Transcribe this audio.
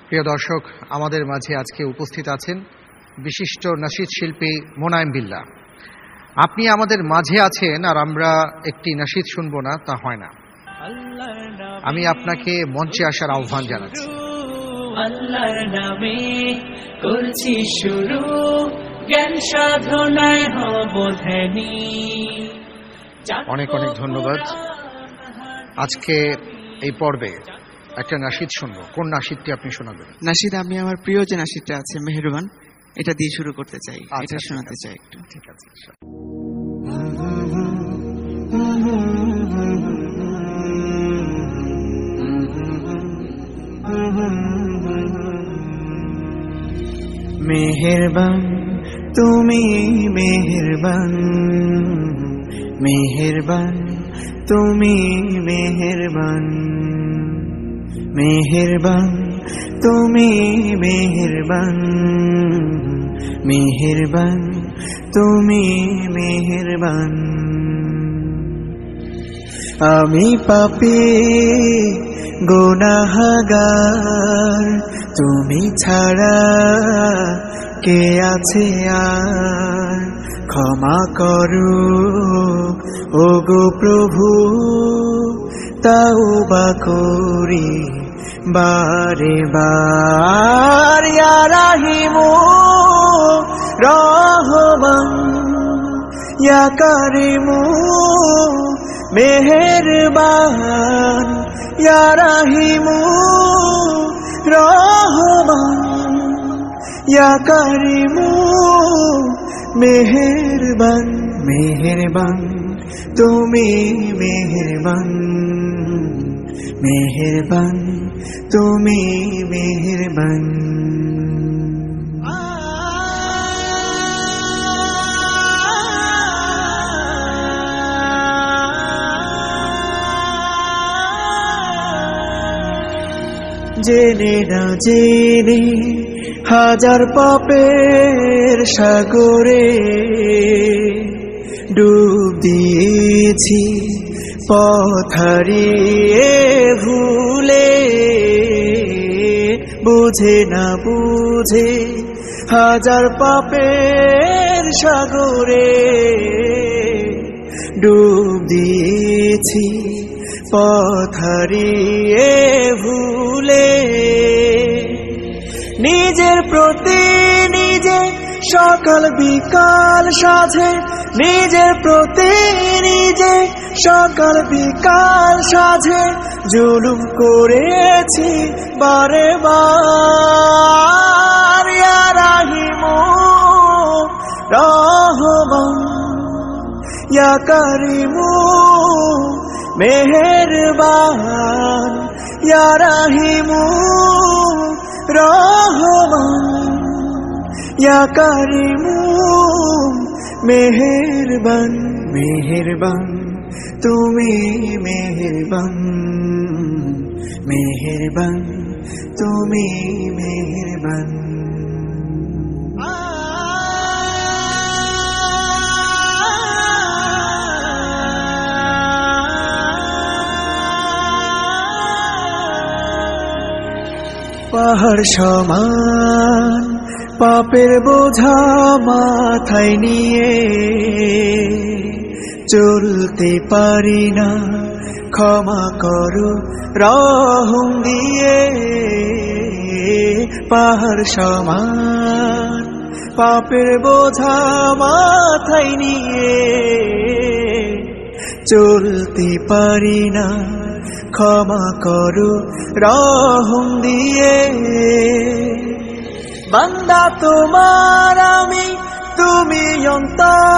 প্রিয় দর্শক, আমাদের মাঝে আজকে উপস্থিত আছেন বিশিষ্ট নাশিদ শিল্পী মোনায়েম বিল্লাহ। আপনি আমাদের মাঝে আছেন আর আমরা একটি নাশিদ শুনবো না, তা হয় না। আমি আপনাকে মঞ্চে আসার আহ্বান জানাচ্ছি। আল্লাহর নামে করছি শুরু, জ্ঞান সাধনায় হব ধ্যানী। অনেক অনেক ধন্যবাদ। আজকে এই পর্বে একটা নাশিদ শুনবো। কোন নাশিদটি আপনি শোনাবেন? নাশিদ, আমি আমার প্রিয় যে নাশিদটা আছে মেহেরবান, এটা দিয়ে শুরু করতে চাই, এটা শোনাতে চাই একটু। ঠিক আছে। মেহেরবান তুমি, মেহেরবান, মেহেরবান তুমি, মেহেরবান, মেহেরবান তুমি, মেহেরবান, মেহেরবান তুমি, মেহেরবান। আমি পাপী গুনাহগার, তুমি ছাড়া কে আছে আর? ক্ষমা করো ওগো প্রভু, তাওবা করি বারে বার। ইয়া রাহিমু রহমান, ইয়া কারিমু মেহেরবান, ইয়া রাহিমু রহমান, ইয়া কারিমু মেহেরবান। মেহেরবান তুমি, মেহেরবান, মেহেরবান তুমি, মেহেরবান। জেনে না জেনে হাজার পাপের সাগরে ডুব দিয়েছি, পথ হারিয়ে ভুলে। বুঝে না বুঝে হাজার পাপের সাগরে ডুব দিয়েছি, পথ হারিয়ে ভুলে। নিজের প্রতি নিজে সকাল বিকাল সাধে, নিজের প্রতি নিজে সকাল বিকাল সাধে জুলুম করেছি বারে বার। ইয়া রাহিমু রহমান, ইয়া কারিমু মেহেরবান, ইয়া রাহিমু রহমান, ইয়া কারিমু মেহেরবান। মেহেরবান তুমি, মেহেরবান, মেহেরবান তুমি, মেহেরবান। পাহাড় সমান পাপের বোঝা মাথায় নিয়ে চলতে পারি না, ক্ষমা করো রহম দিয়ে। পাহাড় সমান পাপের বোঝা মাথায় নিয়ে চলতে পারি না, ক্ষমা করো রহম দিয়ে। বান্দা তোমার আমি, তুমি অন্তর